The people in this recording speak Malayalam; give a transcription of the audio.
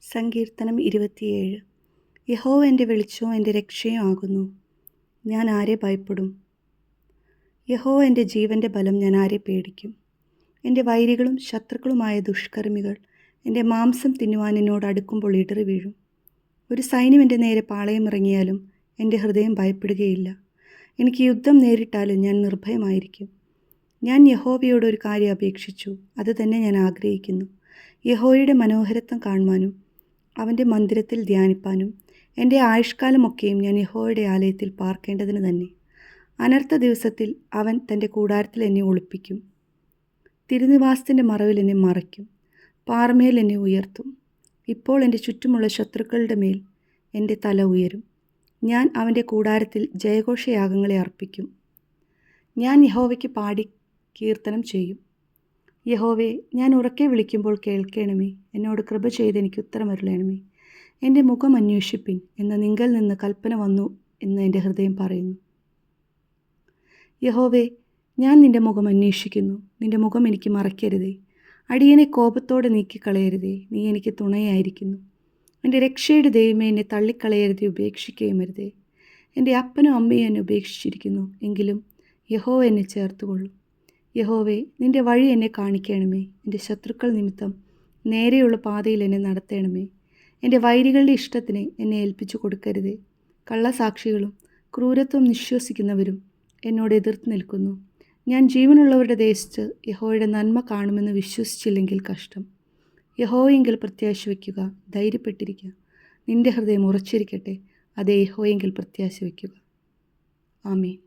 സങ്കീർത്തനം 27. യഹോവ എൻ്റെ വെളിച്ചവും എൻ്റെ രക്ഷയും ആകുന്നു. ഞാൻ ആരെ ഭയപ്പെടും? യഹോവ എൻ്റെ ജീവൻ്റെ ബലം, ഞാൻ ആരെ പേടിക്കും? എൻ്റെ വൈരികളും ശത്രുക്കളുമായ ദുഷ്കർമ്മികൾ എൻ്റെ മാംസം തിന്നുവാൻ എന്നോട് അടുക്കുമ്പോൾ ഇടറി വീഴും. ഒരു സൈന്യം എൻ്റെ നേരെ പാളയമിറങ്ങിയാലും എൻ്റെ ഹൃദയം ഭയപ്പെടുകയില്ല. എനിക്ക് യുദ്ധം നേരിട്ടാലും ഞാൻ നിർഭയമായിരിക്കും. ഞാൻ യഹോവയോട് ഒരു കാര്യം അപേക്ഷിച്ചു, അത് തന്നെ ഞാൻ ആഗ്രഹിക്കുന്നു. യഹോവയുടെ മനോഹരത്വം കാണുവാനും അവൻ്റെ മന്ദിരത്തിൽ ധ്യാനിപ്പാനും എൻ്റെ ആയുഷ്കാലമൊക്കെയും ഞാൻ യഹോവയുടെ ആലയത്തിൽ പാർക്കേണ്ടതിന് തന്നെ. അനർത്ഥ ദിവസത്തിൽ അവൻ തൻ്റെ കൂടാരത്തിൽ എന്നെ ഒളിപ്പിക്കും. തിരുനിവാസത്തിൻ്റെ മറവിൽ എന്നെ മറയ്ക്കും. പാറമേൽ എന്നെ ഉയർത്തും. ഇപ്പോൾ എൻ്റെ ചുറ്റുമുള്ള ശത്രുക്കളുടെ മേൽ എൻ്റെ തല ഉയരും. ഞാൻ അവൻ്റെ കൂടാരത്തിൽ ജയഘോഷയാഗങ്ങളെ അർപ്പിക്കും. ഞാൻ യഹോവയ്ക്ക് പാടി കീർത്തനം ചെയ്യും. യഹോവേ, ഞാൻ ഉറക്കെ വിളിക്കുമ്പോൾ കേൾക്കണമേ. എന്നോട് കൃപ ചെയ്ത് എനിക്ക് ഉത്തരമരുളണമേ. എൻ്റെ മുഖം അന്വേഷിപ്പിൻ എന്ന നിങ്കൽ നിന്ന് കൽപ്പന വന്നു എന്ന് എൻ്റെ ഹൃദയം പറയുന്നു. യഹോവേ, ഞാൻ നിൻ്റെ മുഖം അന്വേഷിക്കുന്നു. നിൻ്റെ മുഖം എനിക്ക് മറയ്ക്കരുതേ. അടിയനെ കോപത്തോടെ നീക്കിക്കളയരുതേ. നീ എനിക്ക് തുണയായിരിക്കുന്നു. എൻ്റെ രക്ഷയുടെ ദൈവമേ, എന്നെ തള്ളിക്കളയരുതേ, ഉപേക്ഷിക്കുകയും അരുതേ. എൻ്റെ അപ്പനും അമ്മയും എന്നെ ഉപേക്ഷിച്ചിരിക്കുന്നു, എങ്കിലും യഹോവ എന്നെ ചേർത്തുകൊള്ളും. യഹോവേ, നിൻ്റെ വഴി എന്നെ കാണിക്കണമേ. എൻ്റെ ശത്രുക്കൾ നിമിത്തം നേരെയുള്ള പാതയിൽ എന്നെ നടത്തണമേ. എൻ്റെ വൈരികളുടെ ഇഷ്ടത്തിന് എന്നെ ഏൽപ്പിച്ചു കൊടുക്കരുതേ. കള്ളസാക്ഷികളും ക്രൂരത്വം നിശ്വസിക്കുന്നവരും എന്നോട് എതിർത്ത് നിൽക്കുന്നു. ഞാൻ ജീവനുള്ളവരുടെ ദേശത്ത് യഹോവയുടെ നന്മ കാണുമെന്ന് വിശ്വസിച്ചില്ലെങ്കിൽ കഷ്ടം. യഹോവയെങ്കിൽ പ്രത്യാശ വയ്ക്കുക, ധൈര്യപ്പെട്ടിരിക്കുക. നിൻ്റെ ഹൃദയം ഉറച്ചിരിക്കട്ടെ, അതേ യഹോവയെങ്കിൽ പ്രത്യാശ വയ്ക്കുക. ആമേൻ.